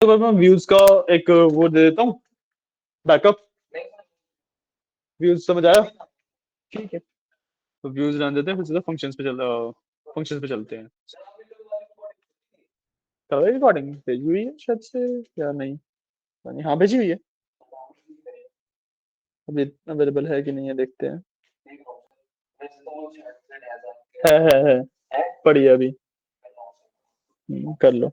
तो बस मैं व्यूज का एक वो दे देता हूँ, बैकअप। व्यूज समझ आया? ठीक है, तो व्यूज रहने देते हैं, फिर सीधा फंक्शंस पे चलते हैं। कर रिकॉर्डिंग भेजी हुई है शायद से, या नहीं? पता नहीं, हाँ भेजी हुई है। अभी अवेलेबल है कि नहीं है, देखते हैं। है पड़ी है अभी। कर लो।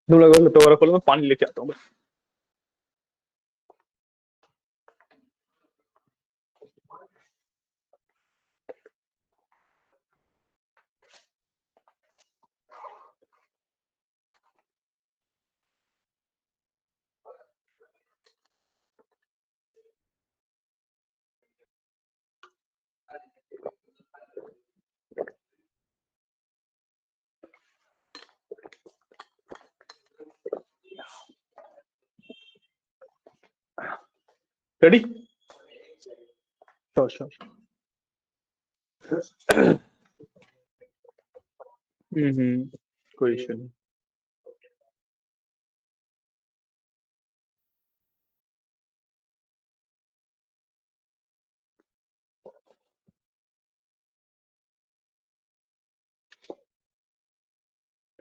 तुम लोग लैपटॉप वगैरह खोलो, मैं पानी लेके आता हूँ बस। रेडी? Sure sure. कोई इशू नहीं।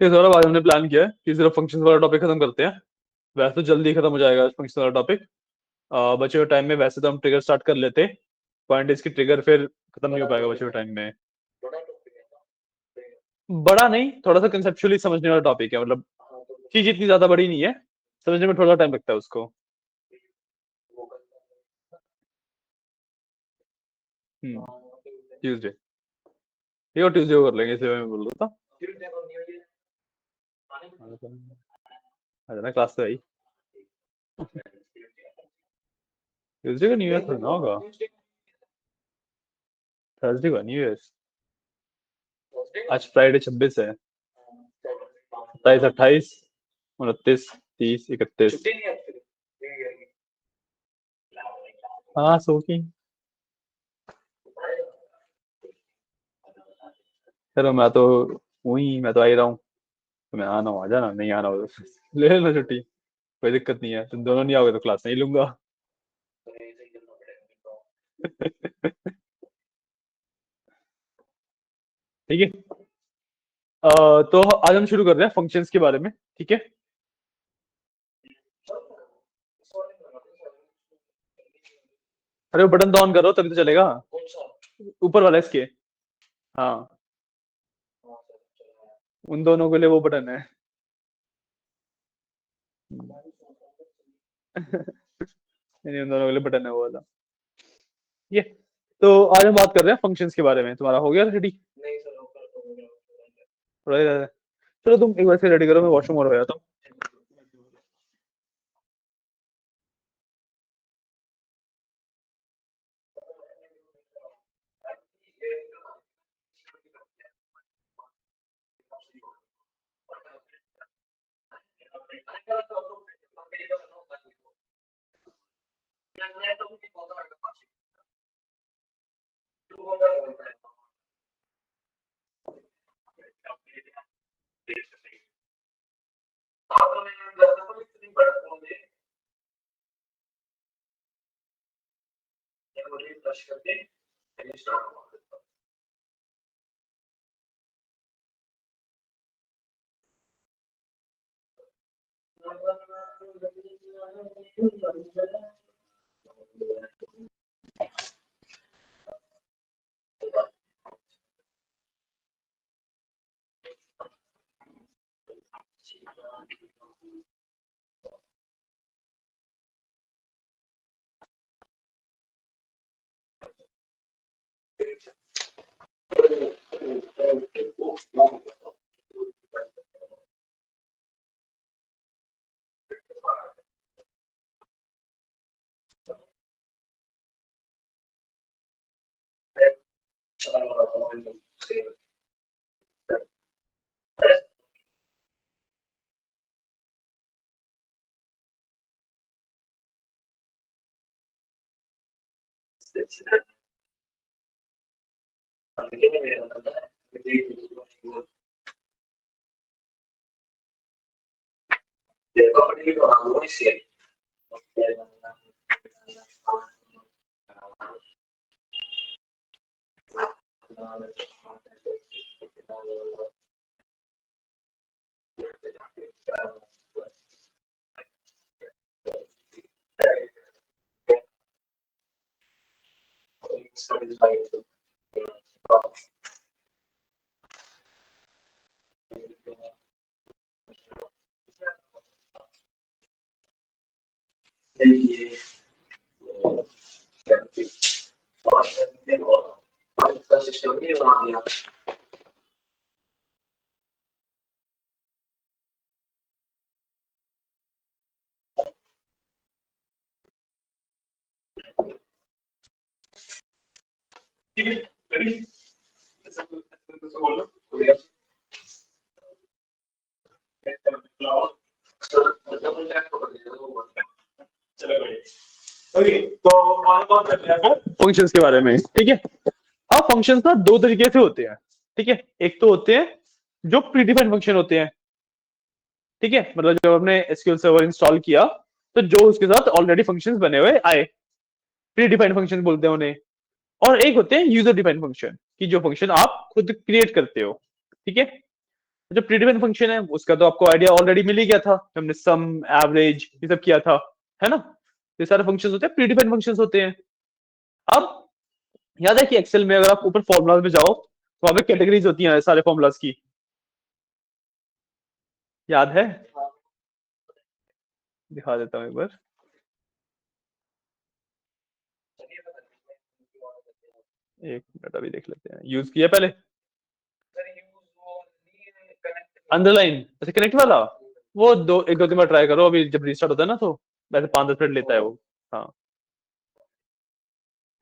ये सौरभ, आज हमने प्लान किया है कि सिर्फ फंक्शंस वाला टॉपिक खत्म करते हैं। वैसे तो जल्दी खत्म हो जाएगा फंक्शन वाला टॉपिक। बचे हुए टाइम में वैसे तो हम ट्रिगर स्टार्ट कर लेते। पॉइंट इसकी ट्रिगर फिर खत्म नहीं हो पाएगा बचे हुए टाइम में। बड़ा नहीं, थोड़ा सा कंसेप्चुअली समझने वाला टॉपिक है, मतलब चीज इतनी ज्यादा बड़ी नहीं है, समझने में थोड़ा टाइम लगता है उसको। ट्यूसडे, ठीक है, ट्यूसडे को कर लेंगे, इसलिए मैं बोल रहा था। आ जाना क्लास से भाई। ट्यूसडे का न्यू ईयर थोड़ा ना होगा, थर्सडे का न्यू ईयर। आज फ्राइडे 26 है। 27, 28, 29, 30, 31। हाँ, सो की। चलो, मैं तो आ ही रहा हूँ। तो मैं आना हूँ, आ जाना, नहीं आना हो तो ले लेना छुट्टी। कोई दिक्कत नहीं है, तुम दोनों नहीं आओगे तो क्लास नहीं लूंगा। ठीक है। तो आज हम शुरू कर रहे हैं फंक्शंस के बारे में, ठीक है। अरे वो बटन तो ऑन करो तभी तो चलेगा। ऊपर वाला इसके। हाँ, उन दोनों के लिए वो बटन है। नहीं, उन दोनों के लिए बटन है वो वाला। ये, तो आज हम बात कर रहे हैं फंक्शंस के बारे में। तुम्हारा हो गया रेडी? थोड़ा ही रह रहा है। चलो तुम एक बार से रेडी करो, मैं वॉशरूम और हो जाता हूँ। फंक्शंस के बारे में, ठीक है। अब फंक्शंस ना दो तरीके से होते हैं, ठीक है। एक तो होते हैं जो प्रीडिफाइंड फंक्शन होते हैं, ठीक है, मतलब जब हमने एसक्यूएल सर्वर इंस्टॉल किया तो जो उसके साथ ऑलरेडी फंक्शंस बने हुए आए, प्रीडिफाइंड फंक्शन बोलते हैं उन्हें। और एक होते हैं यूजर डिफाइंड फंक्शन, कि जो फंक्शन आप खुद क्रिएट करते हो, ठीक है। जो प्रीडिफाइंड फंक्शन है उसका तो आपको आइडिया ऑलरेडी मिल ही गया था, हमने सम एवरेज ये सब किया था, है ना। ये सारे फंक्शंस होते हैं, प्रीडिफाइंड फंक्शंस होते हैं। अब याद है कि एक्सेल में अगर आप ऊपर फॉर्मूलाज में जाओ तो वहां पे कैटेगरीज होती हैं सारे फॉर्मूलाज की, याद है? दिखा देता हूँ एक बार। एक मिनट अभी देख लेते हैं, यूज किया पहले अंडरलाइन, अच्छा कनेक्ट वाला। वो दो एक दो तीन बार ट्राई करो, अभी जब रिस्टार्ट होता है ना तो वैसे 5-10 मिनट लेता है वो। हाँ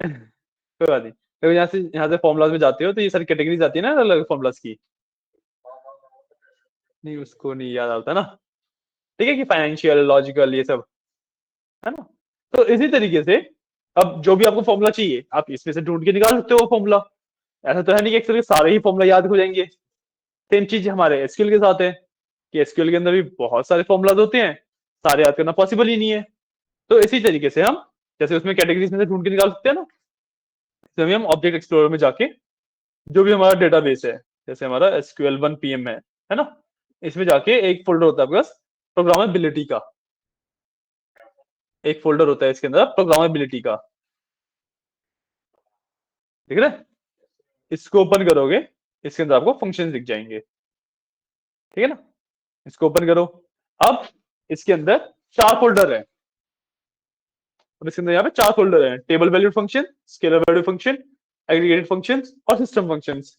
कोई बात नहीं। तो यहाँ से फॉर्मुलाज में जाते हो तो ये सारी कैटेगरीज आती है ना अलग अलग फॉर्मुलाज की। नहीं उसको नहीं याद आता ना, ठीक है, कि फाइनेंशियल लॉजिकल ये सब, है ना। तो इसी तरीके से अब जो भी आपको फॉर्मूला चाहिए आप इसमें से ढूंढ के निकाल सकते हो फॉर्मूला। ऐसा तो है नहीं कि एक तरह के सारे ही फॉर्मूला याद हो जाएंगे। सेम चीज हमारे एसक्यूएल के साथ है कि एसक्यूएल के अंदर भी बहुत सारे फॉर्मूलाज होते हैं, सारे याद करना पॉसिबल ही नहीं है। तो इसी तरीके से हम जैसे उसमें कैटेगरीज में से ढूंढ के निकाल सकते हैं ना, तभी हम ऑब्जेक्ट एक्सप्लोरर में जाके जो भी हमारा डेटाबेस है, जैसे हमारा SQL 1 PM है ना, इसमें जाके एक फोल्डर होता है आपके पास प्रोग्रामेबिलिटी का, एक फोल्डर होता है इसके अंदर प्रोग्रामेबिलिटी का, ठीक है। इसको ओपन करोगे, इसके अंदर आपको फंक्शन दिख जाएंगे, ठीक है ना। इसको ओपन करो। अब इसके अंदर 4 फोल्डर है, और इसके अंदर यहाँ पे 4 फोल्डर है, table value function, scalar value function, aggregated functions और सिस्टम फंक्शंस।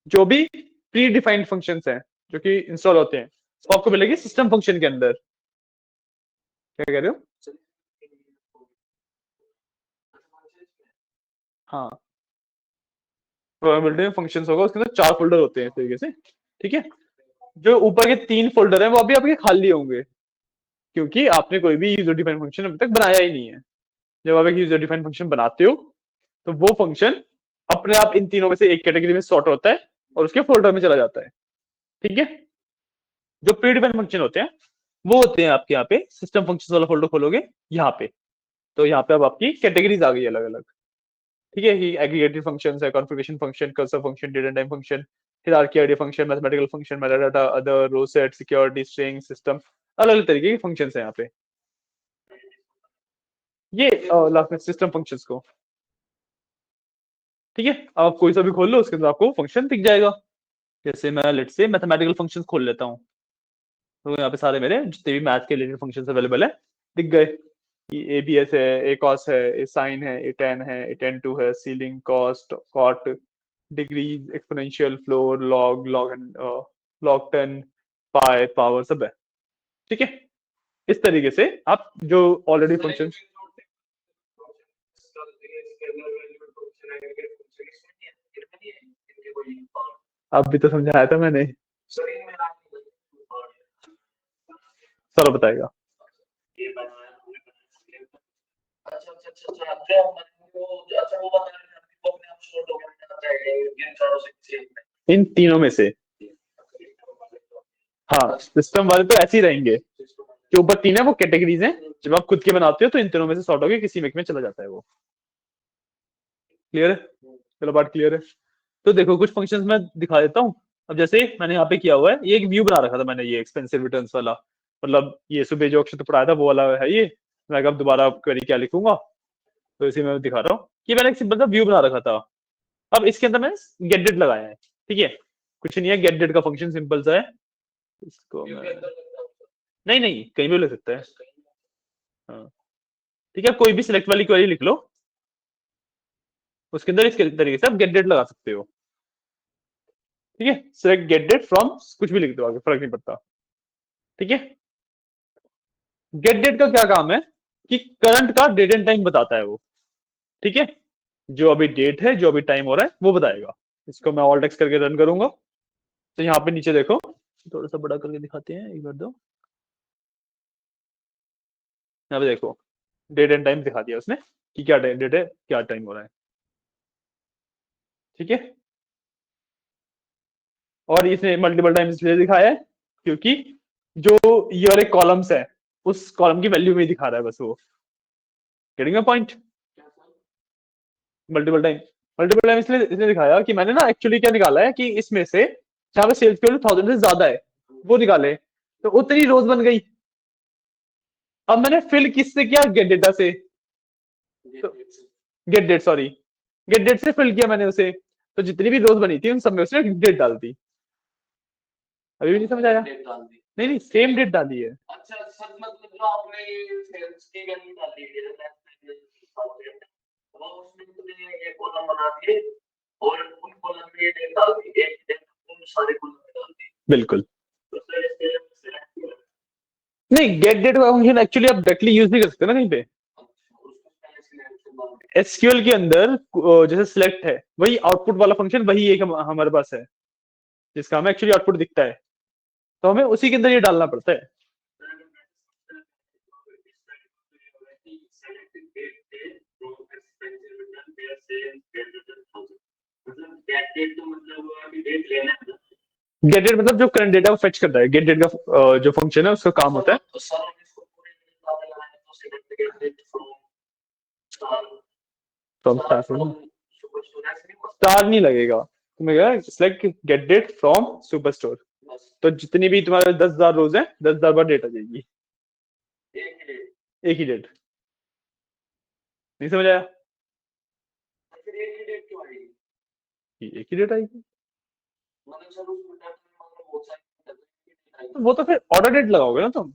जो भी प्री डिफाइंड फंक्शंस हैं जो कि इंस्टॉल होते हैं तो आपको मिलेगी सिस्टम फंक्शन के अंदर। क्या कह रहे हो? हाँ, प्रोबेबिलिटी में फंक्शंस होगा, उसके अंदर 4 फोल्डर होते हैं इस तरीके से, ठीक है। जो ऊपर के 3 फोल्डर हैं वो अभी आपके खाली होंगे, क्योंकि आपने कोई भी यूजर डिफाइंड फंक्शन अभी तक बनाया ही नहीं है। जब आप एक यूजर डिफाइंड फंक्शन बनाते हो तो वो फंक्शन अपने आप इन तीनों में से एक कैटेगरी में सॉर्ट होता है और उसके फोल्डर में चला जाता है, ठीक है। जो प्री डिफाइंड फंक्शन होते हैं वो होते हैं आपके यहाँ पे सिस्टम फंक्शन वाला फोल्डर खोलोगे यहाँ पे, तो यहाँ पे अब आपकी कैटेगरीज आ गई अलग अलग, ठीक है, कि एग्रीगेटेड फंक्शंस है, configuration function, cursor function, data time function, hierarchy ID function, mathematical function, metadata, other, row set, security, string, system, अलग अलग तरीके के फंक्शंस हैं यहाँ पे। ये लास्ट में सिस्टम फंक्शंस को, ठीक है। आप कोई सा भी खोल लो उसके अंदर आपको फंक्शन दिख जाएगा। जैसे मैं लेट से मैथमेटिकल फंक्शंस खोल लेता हूँ, तो यहाँ पे सारे मेरे जितने भी मैथ के रिलेटेड फंक्शंस अवेलेबल है दिख गए, कि ए बी एस है, ए कॉस है, ए साइन है, ए टेन है, ए टेन टू है, ceiling, cost, cot, degrees, exponential, floor, log, log 10, pi, power, सब है, ठीक है। इस तरीके से आप जो ऑलरेडी फंक्शन, अब भी तो समझाया था मैंने। सर बताएगा। इन तीनों में से, हाँ सिस्टम वाले तो ऐसे ही रहेंगे। जो ऊपर तीन है वो कैटेगरीज हैं, जब आप खुद के बनाते हो तो इन तीनों में से सॉर्ट होकर किसी में चला जाता है वो। क्लियर है? चलो बात क्लियर है। तो देखो कुछ फंक्शंस मैं दिखा देता हूँ। अब जैसे मैंने यहाँ पे किया हुआ है, ये एक व्यू बना रखा था मैंने, ये एक्सपेंसिव रिटर्न्स वाला, मतलब ये सुबह जो अक्षर पढ़ाया था वो वाला है ये। मैं अब दोबारा क्वेरी क्या लिखूंगा, तो इसी में दिखा रहा हूँ कि मैंने एक सिंपल सा व्यू बना रखा था। अब इसके अंदर मैंने गेट डेट लगाया है, ठीक है। कुछ नहीं है, गेट डेट का फंक्शन सिंपल सा है। इसको मैं, नहीं नहीं कहीं भी लिख सकता है। हाँ ठीक है, कोई भी सिलेक्ट वाली क्वेरी लिख लो, उसके अंदर इस तरीके से आप गेट डेट लगा सकते हो। ठीक है, सिलेक्ट गेट डेट फ्रॉम, कुछ भी लिख दो आगे, फर्क नहीं पड़ता। ठीक है, गेट डेट का क्या काम है कि करंट का डेट एंड टाइम बताता है वो। ठीक है, जो अभी डेट है, जो अभी टाइम हो रहा है वो बताएगा। इसको मैं ऑल टेक्स्ट करके रन करूंगा, तो यहाँ पे नीचे देखो, थोड़ा सा बड़ा करके दिखाते हैं एक बार दो। यहाँ पे देखो, डेट एंड टाइम दिखा दिया उसने कि क्या डेट है, क्या टाइम हो रहा है। ठीक है, और इसने मल्टीपल टाइम्स इसलिए दिखाया है क्योंकि जो ये वाले कॉलम्स है, उस कॉलम की वैल्यू में ही दिखा रहा है बस वो। Getting my point? Multiple time, multiple time इसलिए इसने दिखाया कि मैंने ना एक्चुअली क्या निकाला है कि इसमें से जहां पे सेल्स की वैल्यू 1000 से ज्यादा है वो निकाले, तो उतनी रोज बन गई। अब मैंने फिल किससे किया? गेट डेटा से। तो get date, sorry, get date से फिल किया मैंने उसे, तो जितनी भी रोज बनी थी उन सब में उसने डेट डाल दी। अभी भी नहीं समझ आया? नहीं नहीं, सेम डेट डाली है। बिल्कुल। नहीं, गेट डेट का फंक्शन एक्चुअली आप डायरेक्टली यूज नहीं कर सकते ना कहीं पे। एसक्यूएल के अंदर जैसे सिलेक्ट है, वही आउटपुट वाला फंक्शन वही एक हमारे पास है, जिसका हमें एक्चुअली आउटपुट दिखता है, तो हमें उसी के अंदर ये डालना पड़ता है। गेट डेट मतलब जो करंट डेटा को फेच करता है, गेट डेट का जो फंक्शन है उसका काम होता है। फ्रॉम स्टार नहीं लगेगा, तुम्हें select get date from super store, तो जितनी भी तुम्हारे 10,000 रोज है, 10,000 बार डेट आ जाएगी। एक ही डेट। नहीं समझ आया? एक ही डेट आएगी, तो वो तो फिर ऑर्डर डेट लगाओगे ना तुम,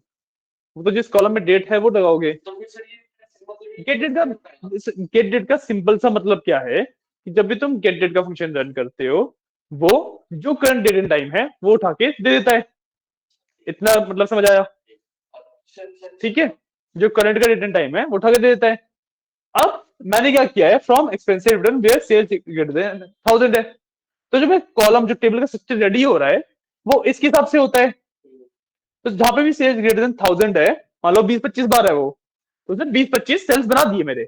वो तो जिस कॉलम में डेट है वो लगाओगे। गेट डेट का, गेट डेट का सिंपल सा मतलब क्या है कि जब भी तुम गेट डेट का फंक्शन रन करते हो, वो जो करंट डेट एंड टाइम है वो उठा के दे देता है। इतना मतलब समझ आया? ठीक है, जो करंट का डेट एंड टाइम है वो उठा के दे देता है। अब मैंने क्या किया है, from expensive return where sales greater than 1000 है, तो जो कॉलम, जो टेबल का स्ट्रक्चर रेडी हो रहा है वो इसके हिसाब से होता है। तो जहां पे भी सेल्स ग्रेटर देन 1000 है, मान लो 20-25 बार है वो, तो उसने 20-25 सेल्स बना दिए मेरे,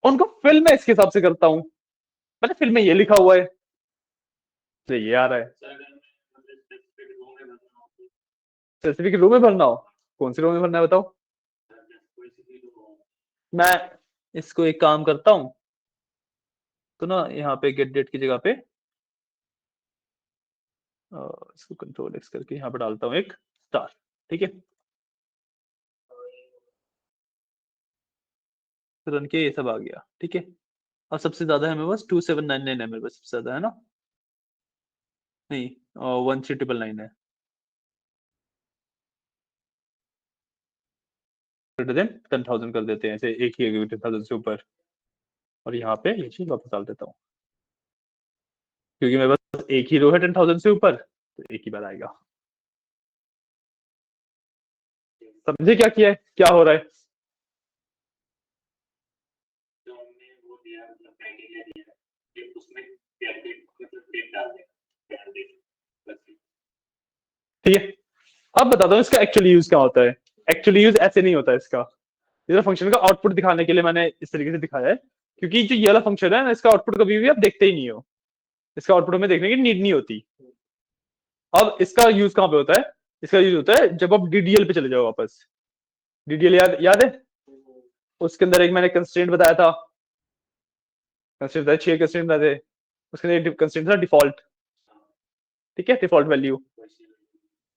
उनको फिल मैं इसके हिसाब से करता हूँ। मैंने फिल में ये लिखा हुआ है, तो ये आ रहा है। स्पेसिफिक रो में भरना हो? कौन सी रो में भरना है बताओ? मैं इसको एक काम करता हूँ, तो ना यहाँ पे गेट डेट की जगह पे इसको कंट्रोल एक्स करके यहाँ पे डालता हूँ एक स्टार। ठीक है, रन के ये सब आ गया। ठीक है, और सबसे ज्यादा है मेरे पास 2799 है, मेरे पास सबसे ज्यादा है ना? नहीं, 1399 है। ग्रेटर देन 10,000 कर देते हैं, ऐसे एक ही है 10,000 से ऊपर, और यहाँ पे ये चीज वापस डाल देता हूँ, क्योंकि मेरे पास एक ही रो है 10,000 से ऊपर, तो एक ही बार आएगा। समझे क्या किया है, क्या हो रहा है? ठीक है, अब बताता हूँ इसका एक्चुअली यूज क्या होता है। एक्चुअली यूज ऐसे नहीं होता है इसका। ये फंक्शन का आउटपुट दिखाने के लिए मैंने इस तरीके से दिखाया है, क्योंकि जो ये वाला फंक्शन है ना, इसका आउटपुट कभी भी आप देखते ही नहीं हो, इसका आउटपुट हमें देखने की नीड नहीं होती। अब इसका यूज कहाँ पे होता है? इसका यूज होता है जब आप डीडीएल पे चले जाओ वापस। डीडीएल याद याद है? उसके अंदर एक मैंने कंस्ट्रेंट बताया था, कंस्ट्रेंट बताया 6 कंस्ट्रेंट बताए थे। उसके अंदर एक कंस्ट्रेंट था डिफॉल्ट, ठीक है, डिफॉल्ट वैल्यू।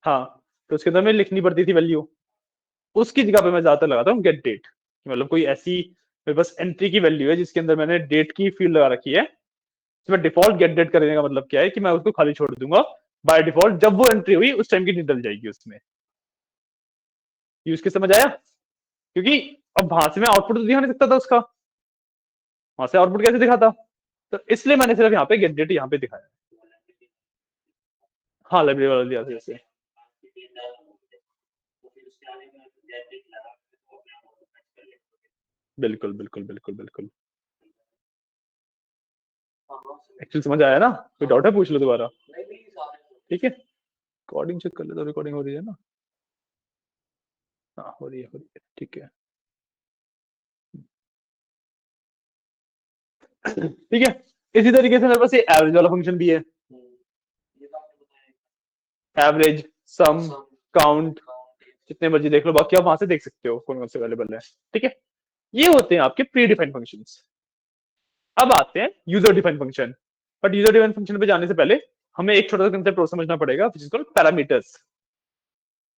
हाँ, तो उसके अंदर में लिखनी पड़ती थी वैल्यू। उसकी जगह पे मैं ज्यादातर लगाता हूँ गेट डेट। मतलब कोई ऐसी मेरे पास एंट्री की वैल्यू है जिसके अंदर मैंने डेट की फील्ड लगा रखी है, इसमें डिफॉल्ट गेट डेट करने का मतलब क्या है कि मैं उसको खाली छोड़ दूंगा। बाय डिफॉल्ट जब वो एंट्री हुई उस टाइम की निकल जाएगी उसमें। यूज के समझ आया? क्योंकि अब वहां से मैं आउटपुट तो दिखा नहीं सकता था उसका, वहां से आउटपुट कैसे दिखाता? तो इसलिए मैंने सिर्फ यहाँ पे गेट डेट यहाँ पे दिखाया। हाँ, लाइब्रेरी वाला दिया था जैसे। बिल्कुल बिल्कुल बिल्कुल बिल्कुल। एक्चुअली समझ आया ना? कोई डाउट है पूछ लो दोबारा। ठीक है, रिकॉर्डिंग चेक कर ले, तो रिकॉर्डिंग हो रही है ना? हाँ, हो रही है, हो रही है, ठीक है। ठीक है, इसी तरीके से मेरे पास ये एवरेज वाला फंक्शन भी है। एवरेज, सम, काउंट, जितने मर्जी देख लो, बाकी आप वहां से देख सकते हो कौन कौन से अवेलेबल है। ठीक है, ये होते हैं आपके प्री डिफाइंड फंक्शंस। अब आते हैं user defined function. But user defined function पे जाने से पहले हमें एक छोटा सा कंसेप्ट और समझना पड़ेगा, विच इज कॉल्ड पैरामीटर्स।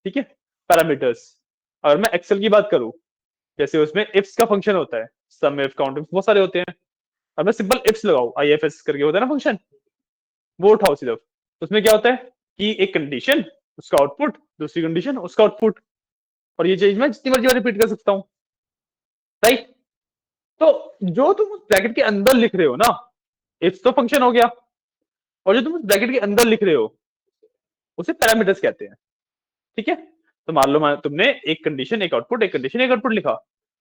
ठीक है, पैरामीटर्स। अगर मैं एक्सेल की बात करूं, जैसे उसमें इफ्स का फंक्शन होता है, सम इफ, काउंट इफ, बहुत सारे होते हैं। अब मैं सिंपल इफ्स लगाऊ, आईएफएस करके होता है ना फंक्शन, वो उठाओ सिर्फ। उसमें क्या होता है कि एक कंडीशन उसका आउटपुट, दूसरी कंडीशन उसका आउटपुट, और ये चीज मैं जितनी मर्जी रिपीट कर सकता हूँ। राइट? तो जो तुम उस ब्रैकेट के अंदर लिख रहे हो ना, इफ तो फंक्शन हो गया, और जो तुम उस ब्रैकेट के अंदर लिख रहे हो उसे पैरामीटर्स कहते हैं। ठीक है, तो मान लो तुमने एक कंडीशन एक आउटपुट, एक कंडीशन एक आउटपुट लिखा,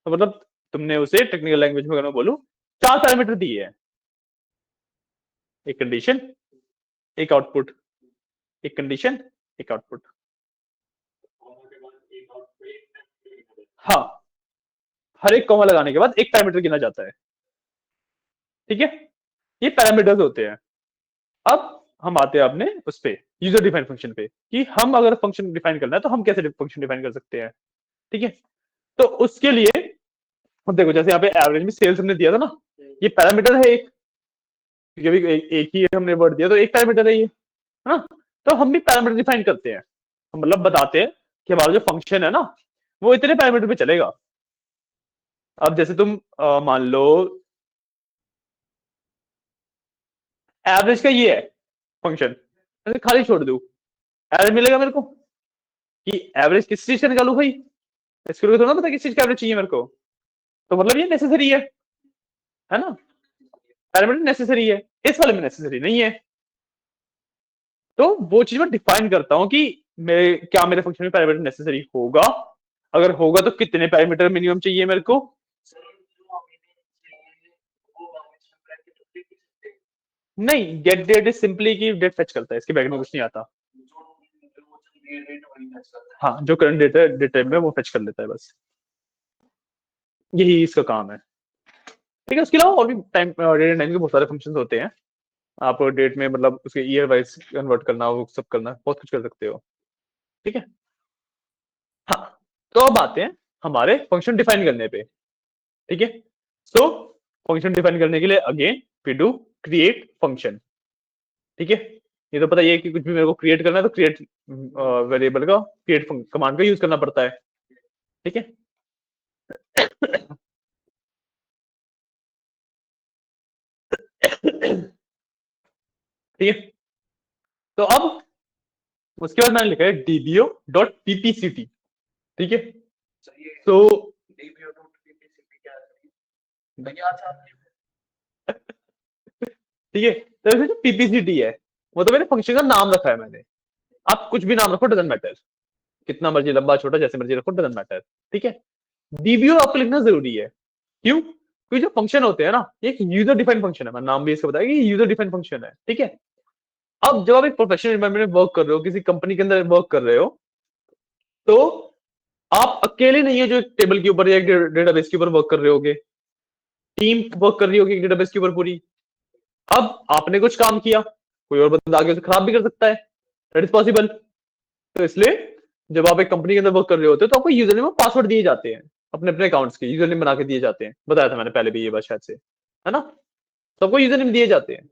तो मतलब तुमने उसे टेक्निकल लैंग्वेज में अगर मैं बोलूं, 4 पैरामीटर दिए हैं। एक कंडीशन, एक आउटपुट, एक कंडीशन, एक आउटपुट। हाँ, हर एक कॉमा लगाने के बाद एक पैरामीटर गिना जाता है। ठीक है, ये पैरामीटर्स होते हैं। अब हम आते हैं अपने उस पे, यूजर डिफाइन फंक्शन पे, कि हम अगर फंक्शन डिफाइन करना है तो हम कैसे फंक्शन डिफाइन कर सकते हैं। ठीक है, तो उसके लिए अब देखो, जैसे यहाँ पे एवरेज में सेल्स हमने दिया था ना, ये पैरामीटर है एक, क्योंकि अभी एक ही हमने वर्ड दिया तो एक पैरामीटर है ये, है ना? तो हम भी पैरामीटर डिफाइन करते हैं, हम मतलब बताते हैं कि हमारा जो फंक्शन है ना, वो इतने पैरामीटर पे चलेगा। अब जैसे तुम मान लो एवरेज का ये है फंक्शन, ऐसे खाली छोड़ दू, एवरेज मिलेगा मेरे को, कि एवरेज किस चीज का निकालू भाई? इसके लिए थोड़ा ना पता किस चीज का एवरेज चाहिए मेरे को, तो मतलब ये नेसेसरी है ना? पैरामीटर नेसेसरी है, इस वाले में नेसेसरी नहीं है। तो वो चीज मैं डिफाइन करता हूं कि मेरे क्या मेरे फंक्शन में पैरामीटर नेसेसरी होगा, अगर होगा तो कितने पैरामीटर मिनिमम चाहिए मेरे को। नहीं, गेट डेट इज सिंपली कि डेट फेच करता है, इसके बैग में कुछ नहीं आता। हाँ, जो करंट डेट है, डेट टाइम में वो फेच कर लेता है बस, यही इसका काम है। ठीक है, उसके अलावा और भी टाइम डेट एंड टाइम के बहुत सारे फंक्शंस होते हैं। आप डेट में मतलब उसके ईयर वाइज कन्वर्ट करना, वो सब करना, बहुत कुछ कर सकते हो। ठीक है, हाँ, तो अब आते हैं हमारे फंक्शन डिफाइन करने पे। ठीक है, सो फंक्शन डिफाइन करने के लिए again we do create function. ठीक है, ये तो पता ही है कि कुछ भी मेरे को क्रिएट करना है तो क्रिएट वेरिएबल का, क्रिएट कमांड का यूज करना पड़ता है। ठीक है, ठीक है, तो अब उसके बाद मैंने लिखा है dbo डॉट ppct। ठीक है, तो ठीक है, तो जो पीपीसीटी है वो तो मेरे फंक्शन का नाम रखा है मैंने। आप कुछ भी नाम रखो, डजंट मैटर, कितना मर्जी लंबा छोटा जैसे मर्जी रखो, डजंट मैटर। ठीक है, डीबीओ आपको लिखना जरूरी है। क्यों? क्योंकि जो फंक्शन होते हैं ना, ये एक यूजर डिफाइंड फंक्शन है, मैं नाम भी इसका बताया कि यूजर डिफाइंड फंक्शन है। ठीक है, अब जब आप एक प्रोफेशनल एनवायरनमेंट में वर्क कर रहे हो, किसी कंपनी के अंदर वर्क कर रहे हो, तो आप अकेले नहीं है जो एक टेबल के ऊपर या एक डेटाबेस के ऊपर वर्क कर रहे होगे, टीम वर्क कर रही होगी एक डेटाबेस के ऊपर पूरी। अब आपने कुछ काम किया, कोई और बंदा आगे उसे खराब भी कर सकता है, दैट इज पॉसिबल। तो इसलिए जब आप एक कंपनी के अंदर वर्क कर रहे होते हो तो आपको यूजर नेम और पासवर्ड दिए जाते हैं, अपने अपने अकाउंट्स के यूजर नेम बना के दिए जाते हैं, बताया था मैंने पहले भी ये बात शायद से, है ना। सबको यूजर नेम दिए जाते हैं।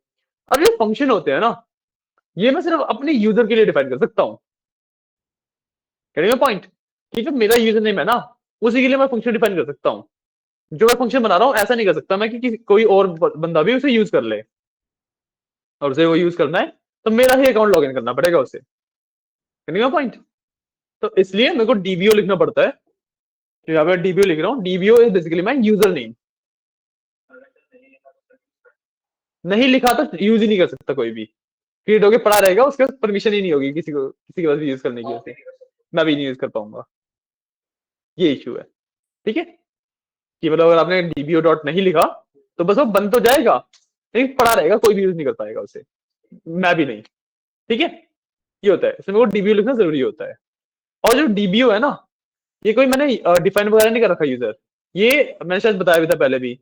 अब ये फंक्शन होते हैं ना, ये मैं सिर्फ अपने यूजर के लिए डिफाइन कर सकता हूँ। पॉइंट कि जो मेरा यूजर नेम है ना, उसी के लिए मैं फंक्शन डिफाइन कर सकता हूँ। जो मैं फंक्शन बना रहा हूँ ऐसा नहीं कर सकता मैं कि कोई और बंदा भी उसे यूज कर ले, और उसे वो यूज करना है तो मेरा ही अकाउंट लॉग इन करना पड़ेगा उसे। पॉइंट। तो इसलिए मेरे को डीबीओ लिखना पड़ता है। तो यहाँ पे डीबीओ लिख रहा हूँ, DBO is basically my user name. नहीं लिखा तो यूज ही नहीं कर सकता कोई भी, क्रिएट होके पड़ा रहेगा, उसके पास परमिशन ही नहीं होगी किसी के पास भी यूज करने की उसे, मैं भी नहीं यूज कर पाऊंगा। ये इश्यू है, ठीक है। कि मतलब अगर आपने डीबीओ डॉट नहीं लिखा तो बस वो बन तो जाएगा, लेकिन पड़ा रहेगा, कोई भी यूज नहीं कर पाएगा उसे, मैं भी नहीं, ठीक है। ये होता है, इसमें वो डीबीओ लिखना जरूरी होता है। और जो डीबीओ है ना, ये कोई मैंने डिफाइन वगैरह नहीं कर रखा यूजर, ये मैंने शायद बताया भी था पहले भी।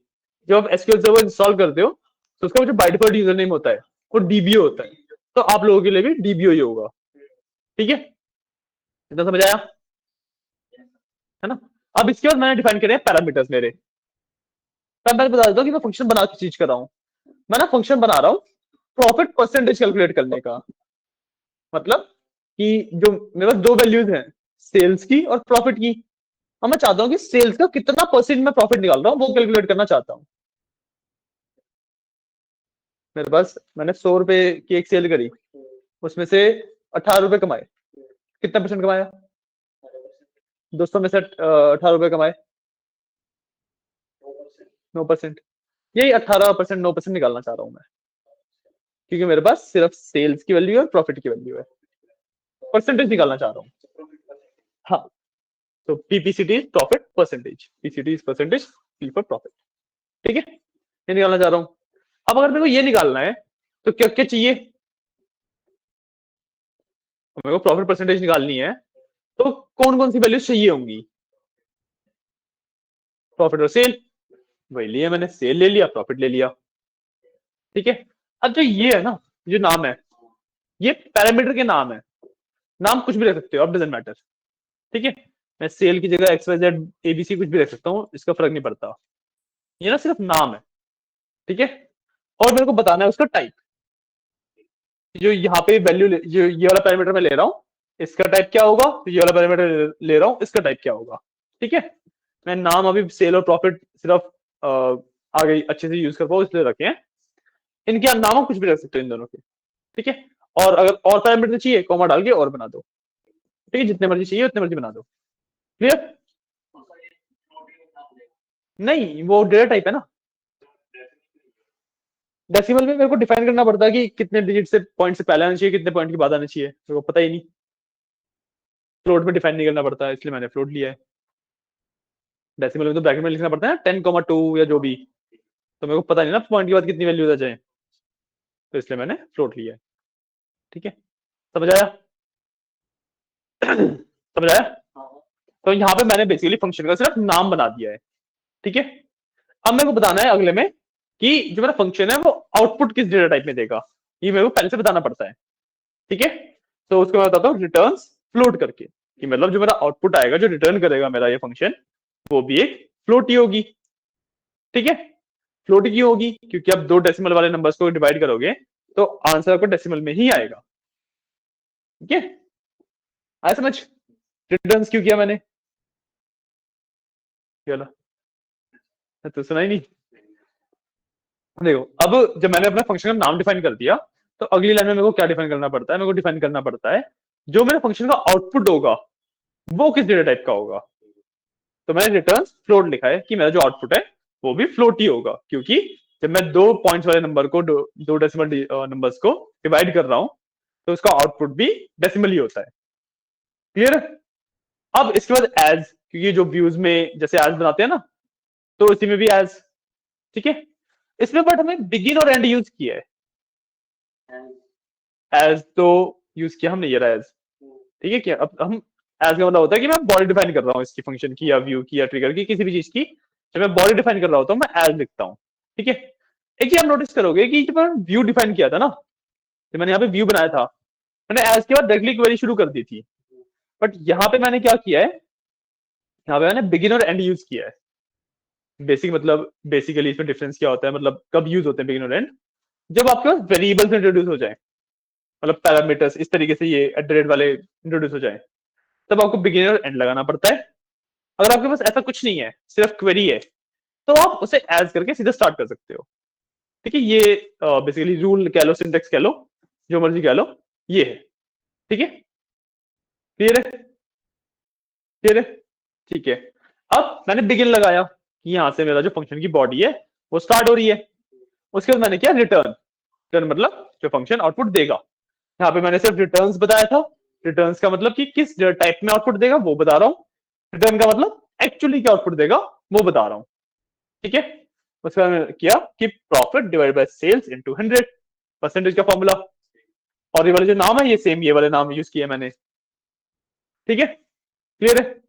जब आप एसक्यूएल सर्वर इंस्टॉल करते हो तो उसका जो बाय डिफॉल्ट यूजर नेम होता है वो डीबीओ होता है, तो आप लोगों के लिए भी डीबीओ ही होगा, ठीक है। इतना समझ आया, है ना। अब इसके बाद मैंने डिफाइन करे पैरामीटर्स मेरे। मैं बता देता हूँ कि मैं फंक्शन बना किस चीज कर रहा हूँ। मैं ना फंक्शन बना रहा हूँ प्रॉफिट परसेंटेज कैलकुलेट करने का। मतलब कि जो मेरे पास दो वैल्यूज हैं, सेल्स की और प्रॉफिट की। और मैं चाहता हूँ कि सेल्स का कितना परसेंट मैं प्रॉफिट निकाल रहा हूँ वो कैलकुलेट करना चाहता हूँ। मेरे पास मैंने 100 रुपए की एक सेल करी, उसमें से 18 रुपए कमाए, कितना परसेंट कमाया, 200 में से 18 रुपए कमाए, 9%। यही 18% 9% निकालना चाह रहा हूँ मैं, क्योंकि मेरे पास सिर्फ सेल्स की वैल्यू है और प्रॉफिट की वैल्यू है, परसेंटेज निकालना चाह रहा हूँ। हाँ, तो PPCT is profit percentage, PCT is percentage, P for profit, ठीक है। ये निकालना चाह रहा हूँ। अब अगर मेरे को ये निकालना है तो क्या क्या चाहिए, मेरे को प्रॉफिट परसेंटेज निकालनी है तो कौन कौन सी वैल्यू चाहिए होंगी, प्रॉफिट और सेल, वही लिया मैंने, सेल ले लिया, प्रॉफिट ले लिया, ठीक है। अब जो ये है ना, जो नाम है, ये पैरामीटर के नाम है, नाम कुछ भी रख सकते हो आप, डजेंट मैटर, ठीक है। मैं सेल की जगह एक्स वाई जेड एबीसी कुछ भी रख सकता हूँ, इसका फर्क नहीं पड़ता, ये ना सिर्फ नाम है, ठीक है। और मेरे को बताना है उसका टाइप, जो यहाँ पे वैल्यू जो ये वाला पैरामीटर मैं ले रहा हूँ इसका टाइप क्या होगा, तो ये वाला पैरामीटर ले रहा हूँ इसका टाइप क्या होगा, ठीक है। मैं नाम अभी सेल और प्रॉफिट सिर्फ आगे अच्छे से यूज कर पाऊँ इसलिए रखे हैं, इनके नाम कुछ भी रख सकते हो इन दोनों के, ठीक है। और अगर और पैरामीटर चाहिए कॉमा डाल के और बना दो, ठीक है, जितने मर्जी चाहिए उतने मर्जी बना दो, क्लियर। नहीं, वो डेटा टाइप है ना, डेसिमल में मेरे को डिफाइन करना पड़ता है कि कितने डिजिट से पॉइंट से पहले आना चाहिए, कितने पॉइंट के बाद आना चाहिए, मेरे को पता ही नहीं। फ्लोट में डिफाइन नहीं करना पड़ता, इसलिए मैंने फ्लोट लिया है। डेसिमल में तो ब्रैकेट में लिखना पड़ता है 10,2 या जो भी, तो मेरे को पता नहीं ना पॉइंट के बाद कितनी वैल्यू आ जाए, तो इसलिए मैंने फ्लोट लिया है, ठीक है। समझ आया? समझ आया? तो यहाँ पे मैंने बेसिकली फंक्शन का सिर्फ नाम बना दिया है, ठीक है। अब मेरे को बताना है अगले में कि जो मेरा फंक्शन है वो आउटपुट किस डेटा टाइप में देगा, ये मेरे को पहले से बताना पड़ता है, ठीक है। तो उसको मैं बताता हूँ रिटर्न फ्लोट करके, कि मतलब जो मेरा आउटपुट आएगा, जो रिटर्न करेगा मेरा ये फंक्शन, वो भी एक फ्लोट ही होगी, ठीक है। फ्लोट क्यों होगी, क्योंकि आप दो डेसिमल वाले नंबर्स को डिवाइड करोगे तो आंसर आपको डेसिमल में ही आएगा, ठीक है। आया समझ, रिटर्न क्यों किया मैंने, चलो तो सुना ही नहीं। देखो, अब जब मैंने अपना फंक्शन का नाम डिफाइन कर दिया तो अगली लाइन में मेरे को क्या डिफाइन करना पड़ता है, मेरे को डिफाइन करना पड़ता है जो मेरे फंक्शन का आउटपुट होगा वो किस डेटा टाइप का होगा। तो मैंने रिटर्न फ्लोट लिखा है कि मेरा जो आउटपुट है वो भी फ्लोट ही होगा, क्योंकि जब मैं दो पॉइंट्स वाले नंबर को दो डेसिमल नंबर्स को डिवाइड कर रहा हूं तो उसका आउटपुट भी डेसिमल ही होता है, क्लियर। अब इसके बाद एज, क्योंकि जो व्यूज में जैसे एज बनाते हैं ना, तो इसी में भी एज, ठीक है। इसमें बट हमें बिगिन और एंड यूज किया है, एज तो यूज किया हमने, ये रहा एज। ठीक है, क्या अब हम एज का मतलब होता है कि मैं बॉडी डिफाइन कर रहा हूँ इसकी फंक्शन की या व्यू की या ट्रिगर की, किसी भी चीज की जब मैं बॉडी डिफाइन कर रहा होता हूँ मैं एज लिखता हूँ। ठीक है, एक चीज आप नोटिस करोगे कि जब मैंने व्यू डिफाइन किया था ना, जब मैंने यहाँ पे व्यू बनाया था, मैंने एज के बाद डायरेक्टली क्वेरी शुरू कर दी थी। बट यहाँ पे मैंने क्या किया है, यहाँ पे मैंने बिगिन और एंड यूज किया है। बेसिक मतलब बेसिकली इसमें डिफरेंस क्या होता है, मतलब कब यूज होते हैं बिगिन और एंड, जब आपके पास वेरिएबल्स इंट्रोड्यूस हो जाए, मतलब पैरामीटर्स इस तरीके से ये एट द रेट वाले इंट्रोड्यूस हो जाए, तब आपको बिगिन और एंड लगाना पड़ता है। अगर आपके पास ऐसा कुछ नहीं है, सिर्फ क्वेरी है, तो आप उसे एज करके सीधे स्टार्ट कर सकते हो। ठीक है, ये बेसिकली रूल कह लो, सिंटेक्स कह लो, जो मर्जी कह लो, ये है। ठीक है, क्लियर है, क्लियर है। ठीक है, अब मैंने बिगिन लगाया कि यहां से मेरा जो फंक्शन की बॉडी है वो स्टार्ट हो रही है। उसके बाद मैंने किया रिटर्न। रिटर्न मतलब जो फंक्शन आउटपुट देगा, यहाँ पे मैंने सिर्फ रिटर्न्स बताया था। रिटर्न्स का मतलब कि किस टाइप में आउटपुट देगा वो बता रहा हूँ। रिटर्न का मतलब एक्चुअली क्या आउटपुट देगा वो बता रहा हूँ। ठीक है, उसके बाद मैंने किया कि profit divide by sales into 100, percentage का फॉर्मूला। और ये वाले जो नाम है ये सेम ये वाले नाम यूज किए मैंने। ठीक है, क्लियर है।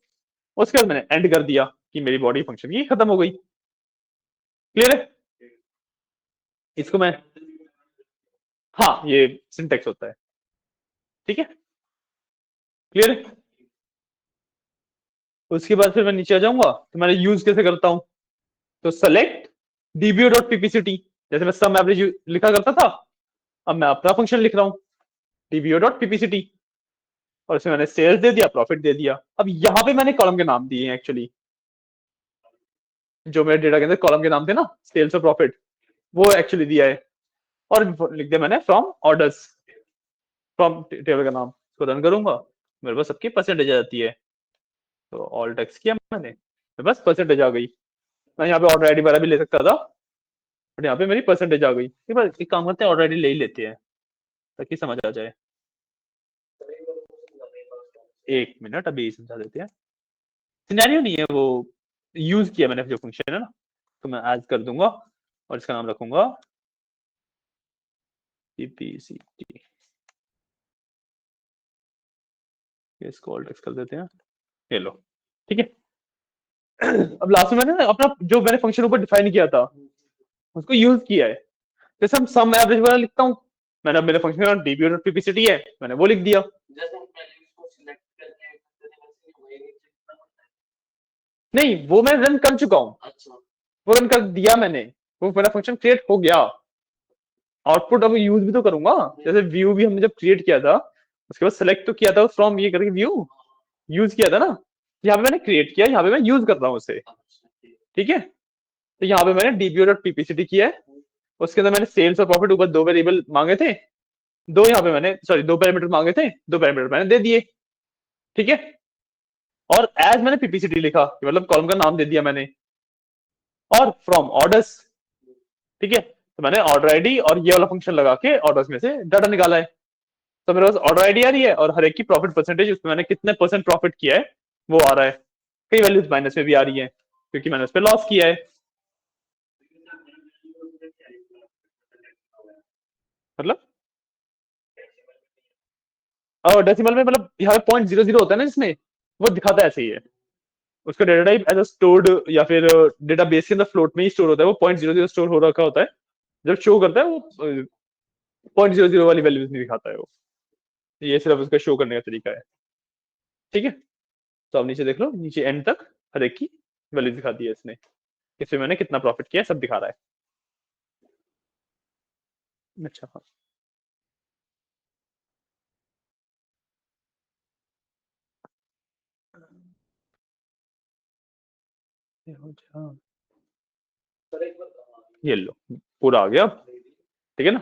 उसके बाद मैंने एंड कर दिया कि मेरी बॉडी फंक्शन की खत्म हो गई। क्लियर है, इसको मैं, हाँ ये सिंटेक्स होता है। ठीक है, क्लियर है। उसके बाद फिर मैं नीचे आ जाऊंगा, तो मैंने यूज कैसे करता हूं, तो सेलेक्ट डीबीओ डॉट पीपीसीटी, जैसे मैं सम एवरेज लिखा करता था, अब मैं अपना फंक्शन लिख रहा हूँ डीबीओ डॉट पीपीसीटी, और इसमें मैंने सेल्स दे दिया, प्रॉफिट दे दिया। अब यहाँ पे मैंने कॉलम के नाम दिए हैं एक्चुअली, जो मेरे डेटा के अंदर कॉलम के नाम थे ना, सेल्स और प्रॉफिट, वो एक्चुअली दिया है। और लिख दिया मैंने फ्रॉम ऑर्डर्स, फ्रॉम टेबल का नाम। इसको रन करूंगा, मेरे पास सबकी परसेंटेज आ जाती है। तो ऑल टेक्स्ट किया मैंने, मेरे पास परसेंटेज आ गई। मैं यहाँ पे ऑर्डर आईडी वगैरह भी ले सकता था, बट यहाँ पे मेरी परसेंटेज आ गई। एक काम करते हैं, ऑर्डर आईडी ले ही लेते हैं ताकि समझ आ जाए। एक मिनट, अभी समझा देते हैं। सिनेरियो नहीं है वो, यूज किया मैंने जो फंक्शन है ना, तो मैं ऐड कर दूंगा और इसका नाम रखूंगा पीपीसीटी। इसको ऑल टेक्स्ट कर देते हैं, ये लो। ठीक है, अब लास्ट में मैंने अपना जो मैंने फंक्शन ऊपर डिफाइन किया था उसको यूज किया है। जैसे हम सम एवरेज वाला लिखता हूँ, मैंने अब मेरे फंक्शन का डीबी डॉट पीपीसीटी है, मैंने वो लिख दिया। नहीं, वो मैं रन कर चुका हूँ, वो रन कर दिया मैंने, वो मेरा फंक्शन क्रिएट हो गया। आउटपुट अब यूज भी तो करूंगा। जैसे व्यू भी हमने जब क्रिएट किया था, उसके बाद सेलेक्ट तो किया था फ्रॉम ये करके व्यू, यूज किया था ना। यहाँ पे मैंने क्रिएट किया, यहाँ पे मैं यूज कर रहा हूँ उसे। ठीक है, तो यहाँ पे मैंने डीबीओ डॉट पीपीसीटी किया है। उसके अंदर मैंने सेल्स और प्रॉफिट ऊपर दो वेरिएबल मांगे थे, दो यहाँ पे मैंने सॉरी दो पैरामीटर मांगे थे, दो पैरामीटर मैंने दे दिए। ठीक है, और एज मैंने पीपीसीटी लिखा, मतलब कॉलम का नाम दे दिया मैंने, और फ्रॉम ऑर्डर्स। ठीक है, तो मैंने ऑर्डर आईडी और ये वाला फंक्शन लगा के ऑर्डर्स में से डाटा निकाला है। तो मेरे पास ऑर्डर आईडी आ रही है और हर एक की प्रॉफिट परसेंटेज, उसमें मैंने कितने परसेंट प्रॉफिट किया है वो आ रहा है। कई वैल्यूज माइनस में भी आ रही है क्योंकि मैंने उस पर लॉस किया है। मतलब और डेसिमल में मतलब यहाँ पे 0.00 होता है ना जिसमें, वो दिखाता है ऐसे ही है। उसका डेटा टाइप एज स्टोर्ड, या फिर डेटा बेस के अंदर फ्लोट में ही स्टोर होता है, वो 0.00 स्टोर हो रखा होता है। जब शो करता है वो 0.00 वाली वैल्यूज नहीं दिखाता है वो। ये सिर्फ उसका शो करने का तरीका है। ठीक है, तो आप नीचे देख लो, नीचे एंड तक हर एक की वैल्यू दिखा दी है इसने, इसमें मैंने कितना प्रॉफिट किया सब दिखा रहा है। अच्छा हाँ, ये हो जा, ये लो पूरा आ गया अब। ठीक है ना।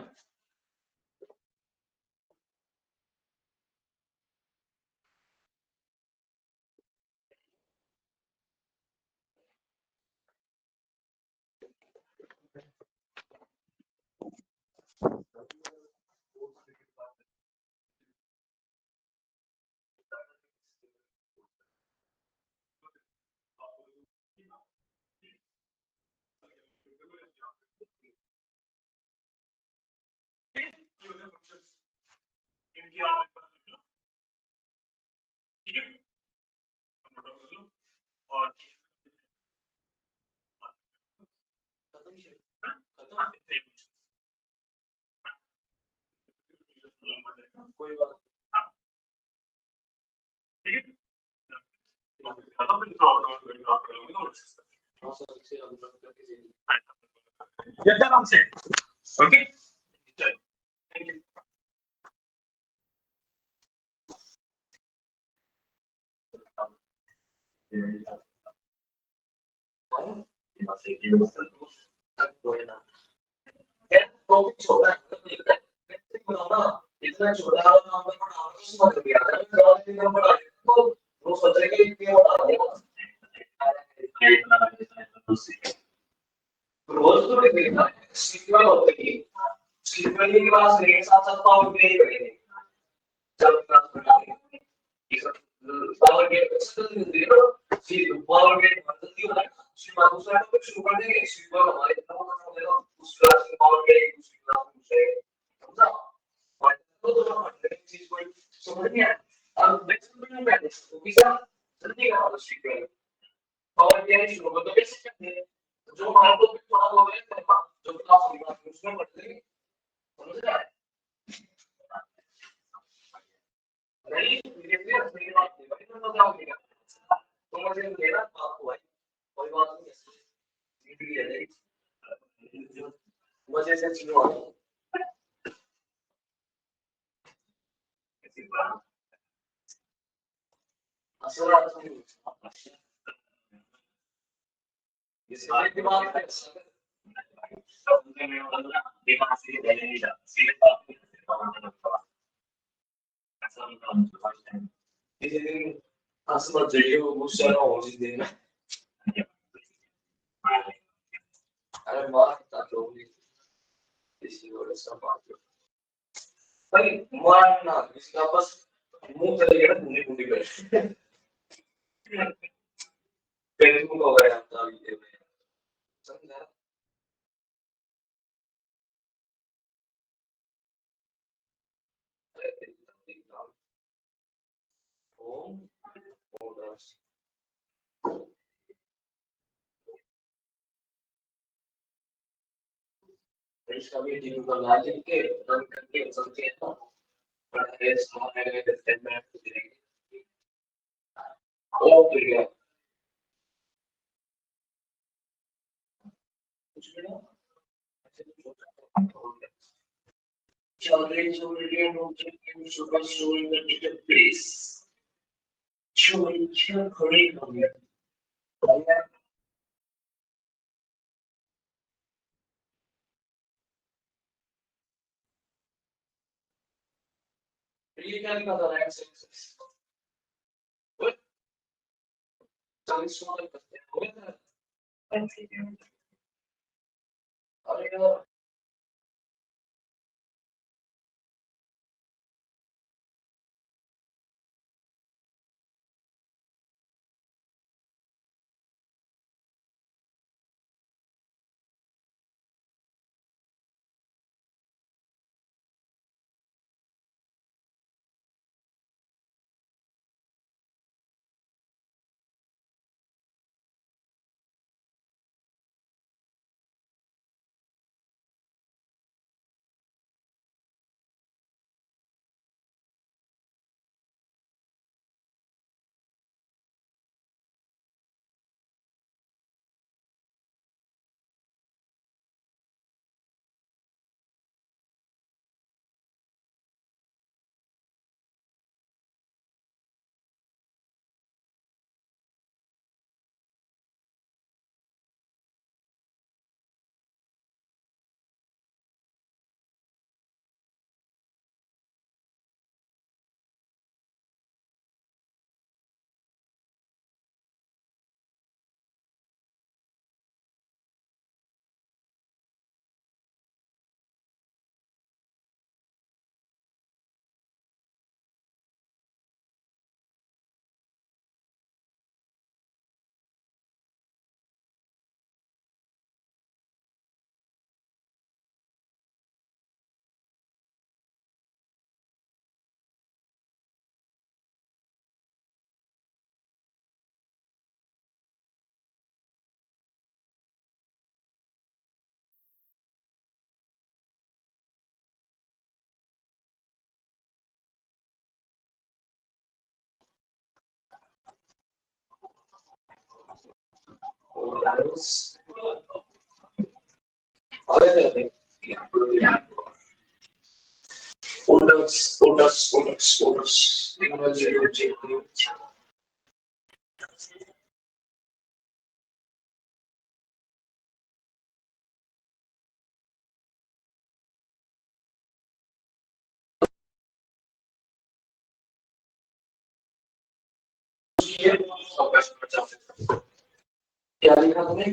क्या लिखा तुमने?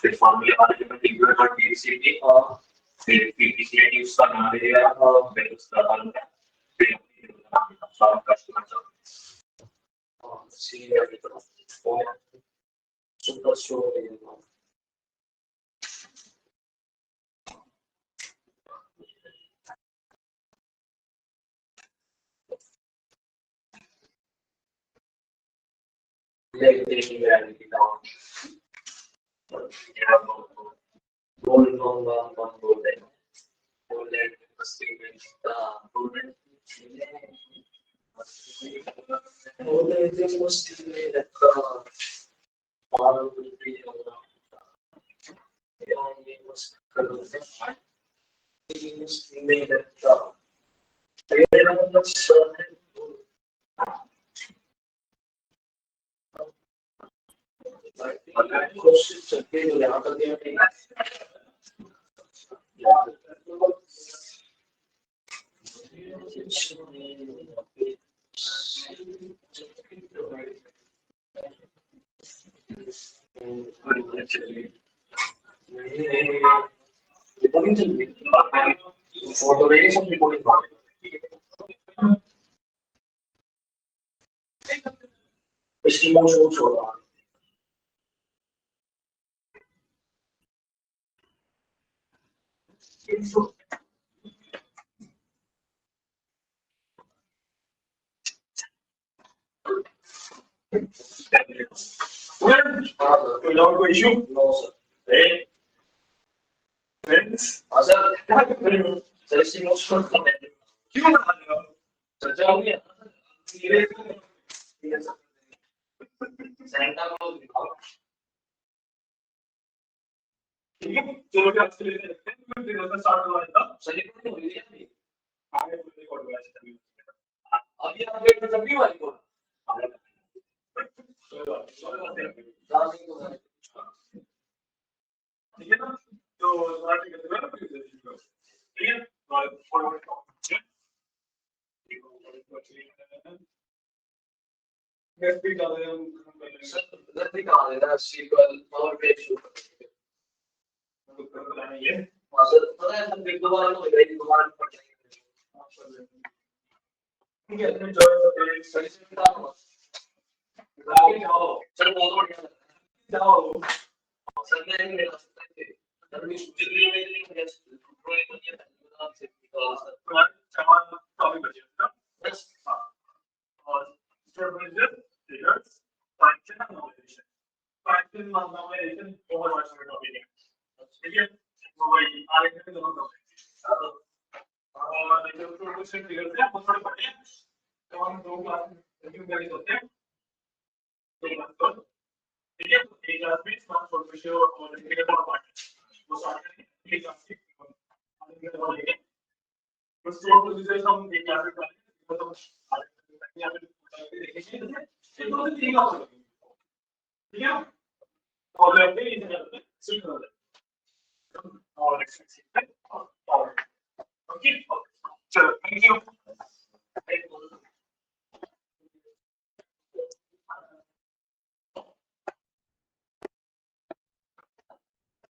फिर फॉर्मूले वाले जो इंटीग्रल और डीसीटी और फिर पीपीसीआई उसका नाम दे दिया और फिर उसका नाम फिर सॉल्व करना चाहिए और सी वाली तरफ और सुपर स्टोर लेकिन reality down gold golden must be golden golden must be all will be must be made Without issue? No, sir. Hey. Friends? Sir, sir, is most for comment. क्यों ना आने सर जाओगे धीरे धीरे Santa को दिखाओ ठीक है चलो भी आपसे लेते हैं फिर दिन में स्टार्ट हुआ था सही तो हो गया नहीं आगे रिकॉर्ड हुआ है अभी आप देख रहे सभी वाली को ठीक है ना तो स्टार्ट करते हैं ठीक है और फॉरवर्ड नेक्स्ट वीक डाल दें हम सर नेक्स्ट वीक आ देना सीक्वल पावर पेज शुरू करना है ये सर पता है हम एक दोबारा तो गई दोबारा पढ़ जाएंगे ठीक है तुम जो सही से बताओ आगे जाओ सर वो तो बढ़िया जाओ सर मैं नहीं ले सकता थे सर मैं जिंदगी में नहीं मुझे ड्राइंग नहीं आता आपसे सर सवाल टॉपिक बचा बस हां और supervisor triggers function normalization. Function normalization बहुत अच्छा टॉपिक है ठीक है तो भाई आगे के दोनों टॉपिक और जो supervisor triggers है वो थोड़े बड़े हैं तो हम दो क्लास रिव्यू करेंगे होते हैं तो मतलब ठीक है एक क्लास में स्मार्ट supervisor और trigger का पार्ट वो साथ में एक क्लास में आगे के दोनों लेंगे तो supervisor हम एक क्लास में करेंगे तो आगे यहाँ पे ठीक है और लेते हैं इधर स्विच कर दें और ओके चलो थैंक यू